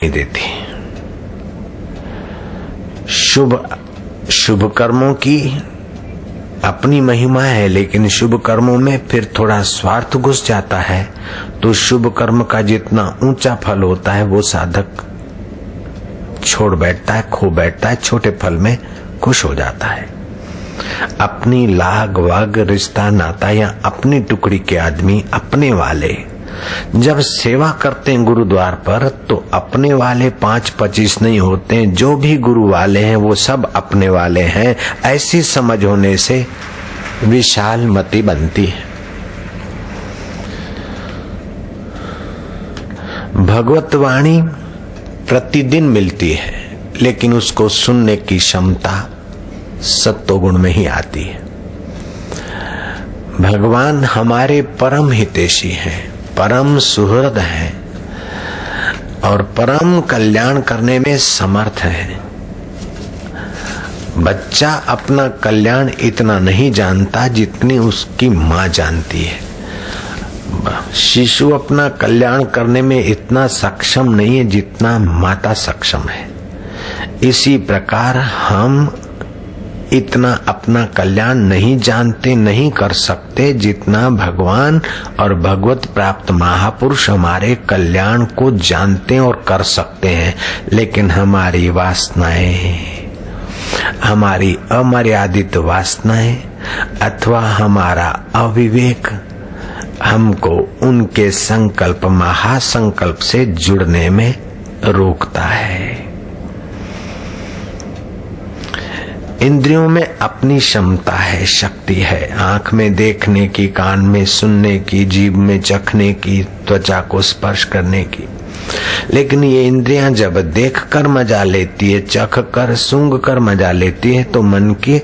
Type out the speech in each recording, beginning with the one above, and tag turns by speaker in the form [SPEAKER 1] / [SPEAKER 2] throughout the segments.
[SPEAKER 1] नहीं देती। शुभ कर्मों की अपनी महिमा है, लेकिन शुभ कर्मों में फिर थोड़ा स्वार्थ घुस जाता है, तो शुभ कर्म का जितना ऊंचा फल होता है वो साधक छोड़ बैठता है, खो बैठता है, छोटे फल में खुश हो जाता है। अपनी लाग वाग रिश्ता नाता या अपनी टुकड़ी के आदमी अपने वाले जब सेवा करते हैं गुरुद्वार पर, तो अपने वाले 5-25 नहीं होते, जो भी गुरु वाले हैं वो सब अपने वाले हैं। ऐसी समझ होने से विशाल मति बनती है। भगवत वाणी प्रतिदिन मिलती है, लेकिन उसको सुनने की क्षमता सत्वगुण में ही आती है। भगवान हमारे परम हितैषी हैं, परम सुहृद है और परम कल्याण करने में समर्थ है। बच्चा अपना कल्याण इतना नहीं जानता जितनी उसकी माँ जानती है। शिशु अपना कल्याण करने में इतना सक्षम नहीं है जितना माता सक्षम है। इसी प्रकार हम इतना अपना कल्याण नहीं जानते, नहीं कर सकते जितना भगवान और भगवत प्राप्त महापुरुष हमारे कल्याण को जानते और कर सकते हैं। लेकिन हमारी वासनाएं, हमारी अमर्यादित वासनाएं अथवा हमारा अविवेक हमको उनके संकल्प महासंकल्प से जुड़ने में रोकता है। इंद्रियों में अपनी क्षमता है, शक्ति है, आंख में देखने की, कान में सुनने की, जीभ में चखने की, त्वचा को स्पर्श करने की। लेकिन ये इंद्रियां जब देख कर मजा लेती है, चख कर, सूंघ कर मजा लेती है, तो मन के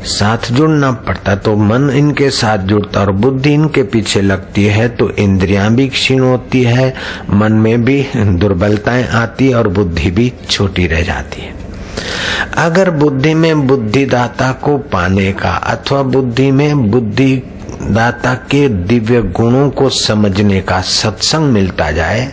[SPEAKER 1] साथ जुड़ना पड़ता, तो मन इनके साथ जुड़ता और बुद्धि इनके पीछे लगती है, तो इंद्रियां भी क्षीण होती है, मन में भी दुर्बलताएं आती और बुद्धि भी छोटी रह जाती है। अगर बुद्धि में बुद्धिदाता को पाने का अथवा बुद्धि में बुद्धिदाता के दिव्य गुणों को समझने का सत्संग मिलता जाए,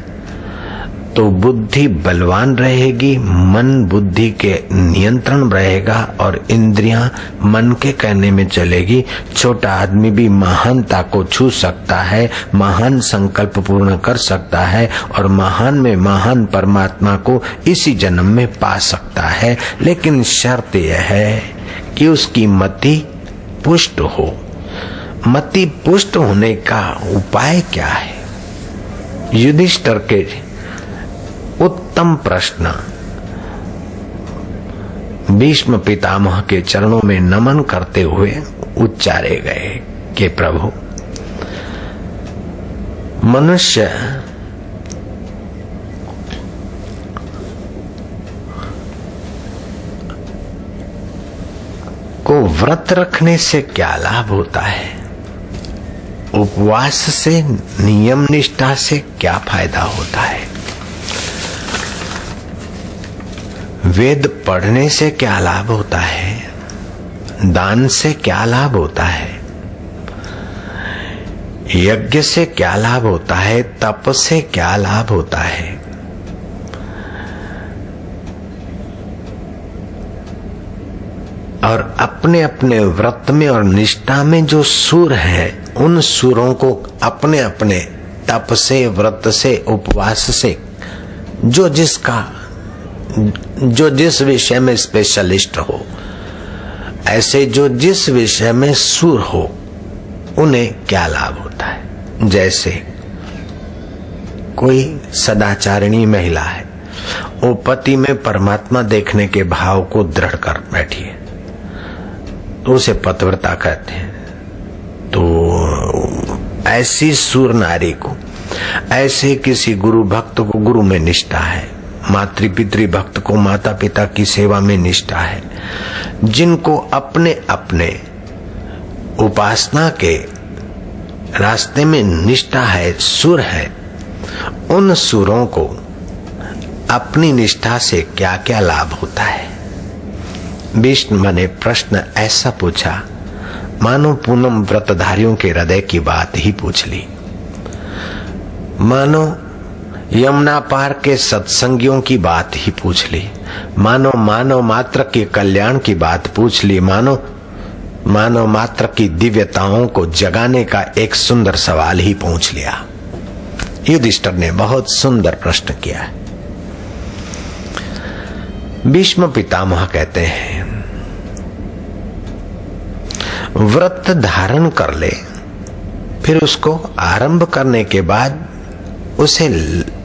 [SPEAKER 1] तो बुद्धि बलवान रहेगी, मन बुद्धि के नियंत्रण रहेगा और इंद्रियां मन के कहने में चलेगी। छोटा आदमी भी महानता को छू सकता है, महान संकल्प पूर्ण कर सकता है और महान में महान परमात्मा को इसी जन्म में पा सकता है। लेकिन शर्त यह है कि उसकी मति पुष्ट हो। मति पुष्ट होने का उपाय क्या है? युधिष्ठिर के उत्तम प्रश्न भीष्म पितामह के चरणों में नमन करते हुए उच्चारे गए कि प्रभु, मनुष्य को व्रत रखने से क्या लाभ होता है? उपवास से, नियम निष्ठा से क्या फायदा होता है? वेद पढ़ने से क्या लाभ होता है? दान से क्या लाभ होता है? यज्ञ से क्या लाभ होता है? तप से क्या लाभ होता है? और अपने अपने व्रत में और निष्ठा में जो सूर है, उन सूरों को अपने अपने तप से, व्रत से, उपवास से, जो जिस विषय में स्पेशलिस्ट हो, ऐसे जो जिस विषय में सूर हो, उन्हें क्या लाभ होता है? जैसे कोई सदाचारिणी महिला है, वो पति में परमात्मा देखने के भाव को दृढ़ कर बैठी है, तो उसे पतिव्रता कहते हैं। तो ऐसी सूर नारी को, ऐसे किसी गुरु भक्त को गुरु में निष्ठा है, मातृ पितृ भक्त को माता पिता की सेवा में निष्ठा है, जिनको अपने अपने उपासना के रास्ते में निष्ठा है, सुर है, उन सुरों को अपनी निष्ठा से क्या क्या लाभ होता है? भीष्म ने प्रश्न ऐसा पूछा मानो पूनम व्रतधारियों के हृदय की बात ही पूछ ली। मानो यमुना पार के सत्संगियों की बात ही पूछ ली, मानो मानव मात्र के कल्याण की बात पूछ ली, मानव मात्र की दिव्यताओं को जगाने का एक सुंदर सवाल ही पूछ लिया। युधिष्ठिर ने बहुत सुंदर प्रश्न किया है। भीष्म पितामह कहते हैं, व्रत धारण कर ले, फिर उसको आरंभ करने के बाद उसे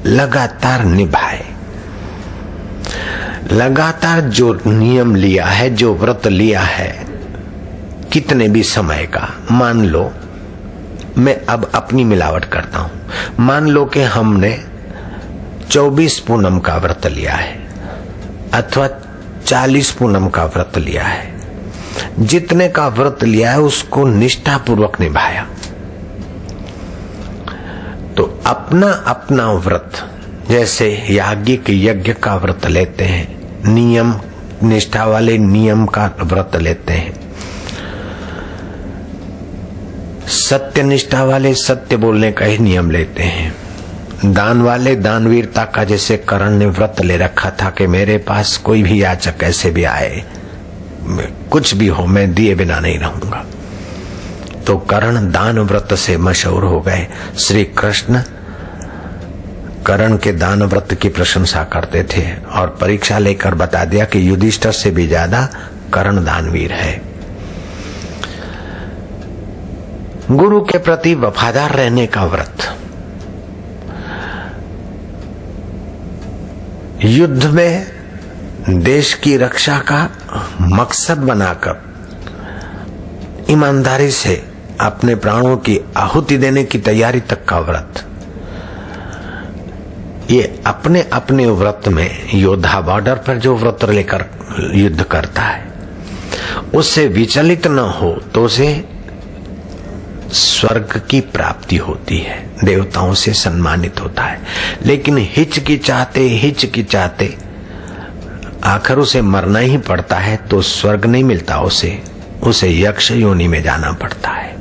[SPEAKER 1] लगातार निभाए। लगातार जो नियम लिया है, जो व्रत लिया है, कितने भी समय का, मान लो मैं अब अपनी मिलावट करता हूं, मान लो कि हमने 24 पूनम का व्रत लिया है अथवा 40 पूनम का व्रत लिया है। जितने का व्रत लिया है उसको निष्ठा पूर्वक निभाया। तो अपना अपना व्रत, जैसे याज्ञिक यज्ञ का व्रत लेते हैं, नियम निष्ठा वाले नियम का व्रत लेते हैं, सत्य निष्ठा वाले सत्य बोलने का ही नियम लेते हैं, दान वाले दानवीरता का, जैसे कर्ण ने व्रत ले रखा था कि मेरे पास कोई भी याचक कैसे भी आए, कुछ भी हो, मैं दिए बिना नहीं रहूंगा। तो कर्ण दान व्रत से मशहूर हो गए। श्री कृष्ण कर्ण के दान व्रत की प्रशंसा करते थे और परीक्षा लेकर बता दिया कि युधिष्ठिर से भी ज्यादा कर्ण दानवीर है। गुरु के प्रति वफादार रहने का व्रत, युद्ध में देश की रक्षा का मकसद बनाकर ईमानदारी से अपने प्राणों की आहुति देने की तैयारी तक का व्रत, ये अपने अपने व्रत में योद्धा बॉर्डर पर जो व्रत लेकर युद्ध करता है उससे विचलित न हो तो उसे स्वर्ग की प्राप्ति होती है, देवताओं से सम्मानित होता है। लेकिन हिचकिचाते आखिर उसे मरना ही पड़ता है तो स्वर्ग नहीं मिलता, उसे यक्ष योनि में जाना पड़ता है।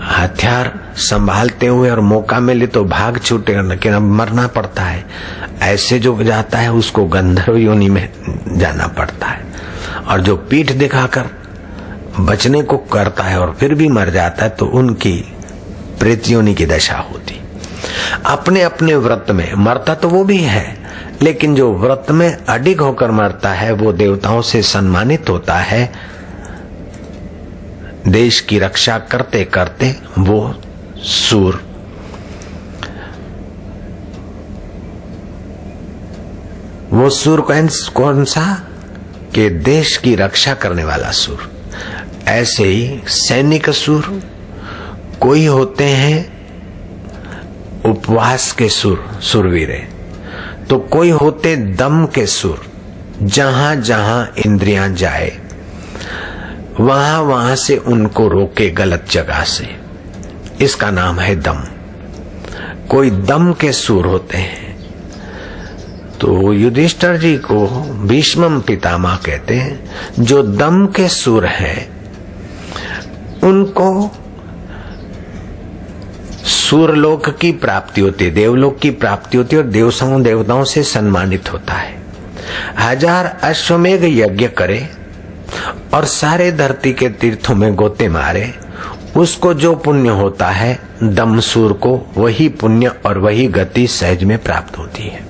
[SPEAKER 1] हथियार संभालते हुए और मौका मिले तो भाग छूटे, लेकिन अब मरना पड़ता है। ऐसे जो जाता है उसको गंधर्व योनि में जाना पड़ता है, और जो पीठ दिखाकर बचने को करता है और फिर भी मर जाता है तो उनकी प्रेत योनि की दशा होती। अपने अपने व्रत में मरता तो वो भी है, लेकिन जो व्रत में अडिग होकर मरता है वो देवताओं से सम्मानित होता है। देश की रक्षा करते करते वो सूर कौन सा कि देश की रक्षा करने वाला सूर। ऐसे ही सैनिक सूर, कोई होते हैं उपवास के सूरवीरे, तो कोई होते दम के सूर, जहां जहां इंद्रियां जाए वहां वहां से उनको रोके गलत जगह से, इसका नाम है दम। कोई दम के सूर होते हैं। तो युधिष्ठिर जी को भीष्म पितामह कहते हैं, जो दम के सूर हैं उनको सूरलोक की प्राप्ति होती है, देवलोक की प्राप्ति होती है और देवताओं से सम्मानित होता है। 1000 अश्वमेघ यज्ञ करे और सारे धरती के तीर्थों में गोते मारे, उसको जो पुण्य होता है दमसूर को वही पुण्य और वही गति सहज में प्राप्त होती है।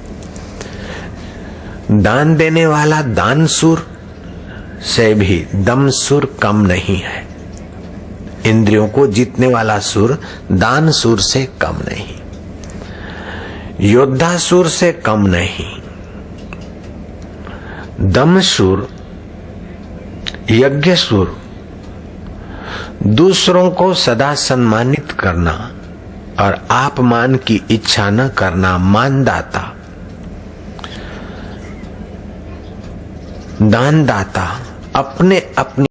[SPEAKER 1] दान देने वाला दानसूर से भी दमसूर कम नहीं है। इंद्रियों को जीतने वाला सूर दानसूर से कम नहीं, योद्धासूर से कम नहीं। दमसूर, यज्ञसूर, दूसरों को सदा सम्मानित करना और आपमान की इच्छा न करना, मानदाता, दानदाता, अपने अपनी